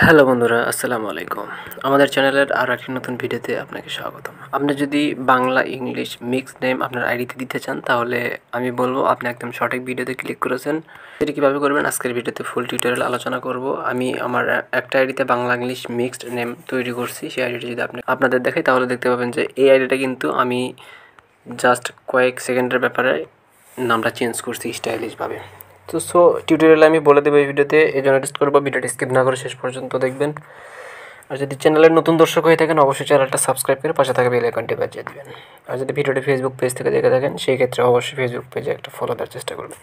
Hello বন্ধুরা, আসসালামু আলাইকুম। আমাদের চ্যানেলের আরও একটি নতুন ভিডিওতে আপনাকে স্বাগতম। আপনি যদি বাংলা ইংলিশ মিক্সড নেম আপনার আইডিতে দিতে চান, তাহলে আমি বলবো আপনি একদম সঠিক ভিডিওতে ক্লিক করেছেন। এটি কীভাবে করবেন আজকের ভিডিওতে ফুল টিউটোরিয়াল আলোচনা করব। আমি আমার একটা আইডিতে বাংলা ইংলিশ মিক্সড নেম তৈরি করছি। সেই আইডিটা যদি আপনাদের দেখাই, তাহলে দেখতে পাবেন যে এই আইডিটা কিন্তু আমি জাস্ট কয়েক সেকেন্ডের ব্যাপারে নামটা চেঞ্জ করছি স্টাইলিশভাবে। সো টিউটোরিয়ালে আমি বলে দেবো এই ভিডিওতে, এই জন্য টেস্ট করবো। ভিডিওটি স্কিপ না করে শেষ পর্যন্ত দেখবেন। আর যদি চ্যানেলের নতুন দর্শক হয়ে থাকেন, অবশ্যই চ্যানেলটা সাবস্ক্রাইব করে পাশে থাকা বেল আইকনটি বাজিয়ে দেবেন। আর যদি ভিডিওটি ফেসবুক পেজ থেকে দেখে থাকেন, সেই ক্ষেত্রে অবশ্যই ফেসবুক পেজে একটা ফলো দেওয়ার চেষ্টা করবেন।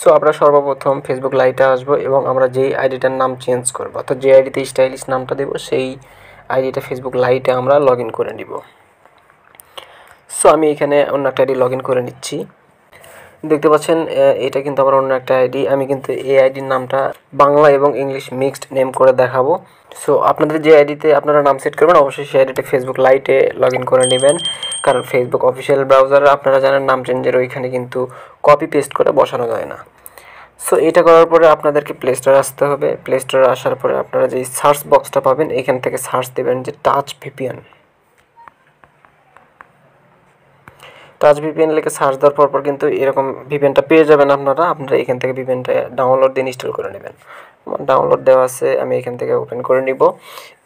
সো আমরা সর্বপ্রথম ফেসবুক লাইটে আসবো এবং আমরা যেই আইডিটার নাম চেঞ্জ করবো, অর্থাৎ যে আইডিতে স্টাইলিশ নামটা দেবো, সেই আইডিটা ফেসবুক লাইটে আমরা লগ ইন করে নিব। সো আমি এখানে অন্য একটা আইডি লগ ইন করে নিচ্ছি। দেখতে পাচ্ছেন এটা কিন্তু আমার অন্য একটা আইডি। আমি কিন্তু এই আইডির নামটা বাংলা এবং ইংলিশ মিক্সড নেম করে দেখাবো। সো আপনাদের যে আইডিতে আপনারা নাম সেট করবেন, অবশ্যই সেই আইডিতে ফেসবুক লাইটে লগ ইন করে নেবেন। কারণ ফেসবুক অফিসিয়াল ব্রাউজারে আপনারা জানেন নাম চেঞ্জের ওইখানে কিন্তু কপি পেস্ট করে বসানো যায় না। সো এটা করার পরে আপনাদেরকে প্লে স্টোরে আসতে হবে। প্লে স্টোরে আসার পরে আপনারা যে সার্চ বক্সটা পাবেন, এখান থেকে সার্চ দেবেন যে টাচ ভিপিএন। টাচ ভিপিএন লিখে সার্চ দেওয়ার পর কিন্তু এরকম ভিপিএনটা পেয়ে যাবেন আপনারা এখান থেকে ভিপিএনটা ডাউনলোড দিয়ে ইনস্টল করে নেবেন। আমার ডাউনলোড দেওয়া আছে, আমি এখান থেকে ওপেন করে নিব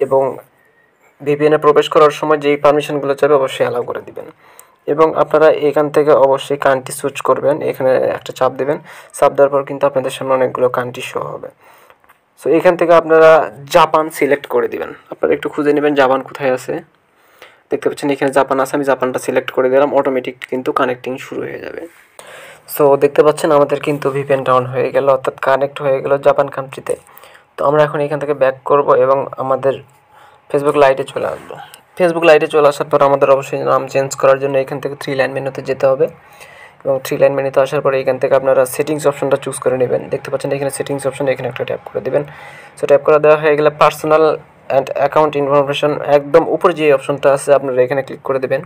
এবং ভিপিএনে প্রবেশ করার সময় যেই পারমিশনগুলো চাইবে অবশ্যই অ্যালাউ করে দিবেন। এবং আপনারা এখান থেকে অবশ্যই কান্ট্রি চুজ করবেন, এখানে একটা চাপ দেবেন। চাপ দেওয়ার পর কিন্তু আপনাদের সামনে অনেকগুলো কান্ট্রি শো হবে। সো এখান থেকে আপনারা জাপান সিলেক্ট করে দিবেন। আপনারা একটু খুঁজে নেবেন জাপান কোথায় আছে। দেখতে পাচ্ছেন এখানে জাপান আছে, আমি জাপানটা সিলেক্ট করে দিলাম। অটোমেটিক কিন্তু কানেক্টিং শুরু হয়ে যাবে। সো দেখতে পাচ্ছেন আমাদের কিন্তু ভিপিএন ডাউন হয়ে গেল, অর্থাৎ কানেক্ট হয়ে গেল জাপান কান্ট্রিতে। তো আমরা এখন এখান থেকে ব্যাক করব এবং আমাদের ফেসবুক লাইটে চলে আসবো। ফেসবুক লাইটে চলে আসার পর আমাদের অবশ্যই নাম চেঞ্জ করার জন্য এখান থেকে 3 লাইন মেনুতে যেতে হবে এবং 3 লাইন মেনুতে আসার পরে এখান থেকে আপনারা সেটিংস অপশনটা চুজ করে নেবেন। দেখতে পাচ্ছেন এখানে সেটিংস অপশন, এখানে একটা ট্যাপ করে দেবেন। সো ট্যাপ করে দেওয়া হয়ে গেলে পার্সোনাল অ্যান্ড অ্যাকাউন্ট ইনফরমেশন একদম উপরে যে অপশনটা আছে আপনারা এখানে ক্লিক করে দেবেন।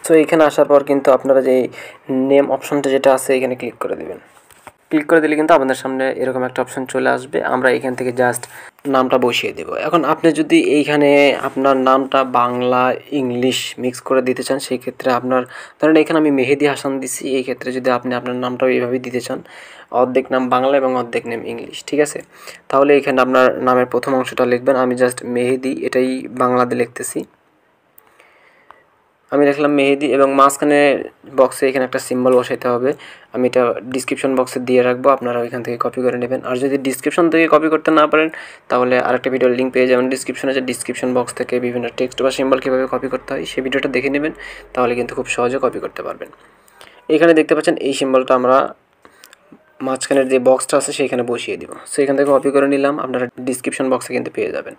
সো এখানে আসার পর কিন্তু আপনারা যে নেম অপশনটা যেটা আছে এখানে ক্লিক করে দেবেন। ক্লিক করে দিলে কিন্তু আপনাদের সামনে এরকম একটা অপশন চলে আসবে। আমরা এখান থেকে জাস্ট নামটা বসিয়ে দেব। এখন আপনি যদি এইখানে আপনার নামটা বাংলা ইংলিশ মিক্স করে দিতে চান, সেই ক্ষেত্রে আপনার ধরেন এখানে আমি মেহেদি হাসান দিছি, এই ক্ষেত্রে যদি আপনি আপনার নামটাও এইভাবেই দিতে চান, অর্ধেক নাম বাংলা এবং অর্ধেক নাম ইংলিশ, ঠিক আছে? তাহলে এখানে আপনার নামের প্রথম অংশটা লিখবেন। আমি জাস্ট মেহেদি এটাই বাংলাতে লিখতেছি। আমি লিখলাম মেহেদি এবং মাঝখানে বক্সে এখানে একটা সিম্বল বসাইতে হবে। আমি এটা ডিসক্রিপশন বক্সে দিয়ে রাখবো, আপনারা ওইখান থেকে কপি করে নেবেন। আর যদি ডিসক্রিপশন থেকে কপি করতে না পারেন, তাহলে আরেকটা ভিডিওর লিঙ্ক পেয়ে যাবেন ডিসক্রিপশনে, যে ডিসক্রিপশন বক্স থেকে বিভিন্ন টেক্সট বা সিম্বল কীভাবে কপি করতে হয় সেই ভিডিওটা দেখে নেবেন, তাহলে কিন্তু খুব সহজে কপি করতে পারবেন। এখানে দেখতে পাচ্ছেন এই সিম্বলটা আমরা মাঝখানের যে বক্সটা আছে সেইখানে বসিয়ে দিব। সো এখান থেকে কপি করে নিলাম, আপনারা ডিসক্রিপশন বক্সে কিন্তু পেয়ে যাবেন।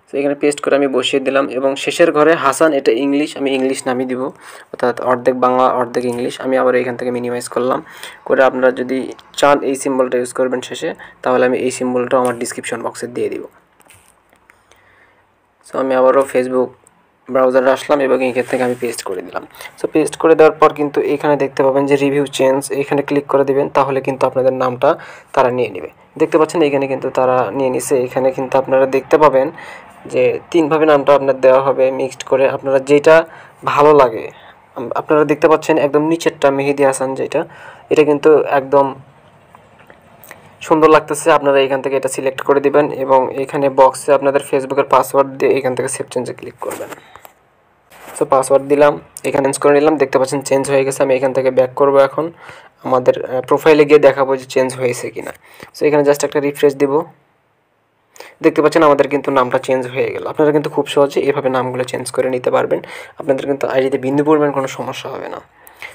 তো এখানে পেস্ট করে আমি বসিয়ে দিলাম এবং শেষের ঘরে হাসান, এটা ইংলিশ, আমি ইংলিশ নামই দিব, অর্থাৎ অর্ধেক বাংলা অর্ধেক ইংলিশ। আমি আবার এখান থেকে মিনিমাইজ করলাম করে, আপনারা যদি চান এই সিম্বলটা ইউজ করবেন শেষে, তাহলে আমি এই সিম্বলটাও আমার ডিসক্রিপশন বক্সে দিয়ে দিব। সো আমি আবারও ফেসবুক ব্রাউজারে আসলাম এবং এখান থেকে আমি পেস্ট করে দিলাম। সো পেস্ট করে দেওয়ার পর কিন্তু এখানে দেখতে পাবেন যে রিভিউ চেঞ্জ, এখানে ক্লিক করে দিবেন, তাহলে কিন্তু আপনাদের নামটা তারা নিয়ে নেবে। দেখতে পাচ্ছেন এখানে কিন্তু তারা নিয়ে নিছে। এখানে কিন্তু আপনারা দেখতে পাবেন যে 3ভাবে নামটা আপনার দেওয়া হবে মিক্সড করে, আপনারা যেটা ভালো লাগে। আপনারা দেখতে পাচ্ছেন একদম নিচেরটা মেহেদি হাসান, যেটা এটা কিন্তু একদম সুন্দর লাগতেছে। আপনারা এখান থেকে এটা সিলেক্ট করে দিবেন এবং এখানে বক্সে আপনাদের ফেসবুকের পাসওয়ার্ড দিয়ে এখান থেকে সেভ চেঞ্জে ক্লিক করবেন। সো পাসওয়ার্ড দিলাম, এখানে চেঞ্জ করে নিলাম। দেখতে পাচ্ছেন চেঞ্জ হয়ে গেছে। আমি এখান থেকে ব্যাক করব, এখন আমাদের প্রোফাইলে গিয়ে দেখাবো যে চেঞ্জ হয়েছে কিনা। সো এখানে জাস্ট একটা রিফ্রেশ দিব। দেখতে পাচ্ছেন আমাদের কিন্তু নামটা চেঞ্জ হয়ে গেল। আপনারা কিন্তু খুব সহজে এভাবে নামগুলো চেঞ্জ করে নিতে পারবেন। আপনাদের কিন্তু আইডিতে বিন্দু পরিমাণ কোনো সমস্যা হবে না।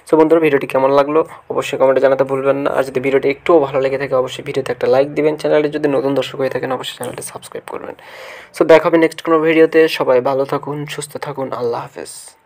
সো বন্ধুরা, ভিডিওটি কেমন লাগলো অবশ্যই কমেন্টে জানাতে ভুলবেন না। আর যদি ভিডিওটি একটুও ভালো লেগে থাকে অবশ্যই ভিডিওতে একটা লাইক দিবেন। চ্যানেলে যদি নতুন দর্শক হয়ে থাকেন অবশ্যই চ্যানেলটি সাবস্ক্রাইব করবেন। সো দেখা হবে নেক্সট কোনো ভিডিওতে। সবাই ভালো থাকুন, সুস্থ থাকুন। আল্লাহ হাফেজ।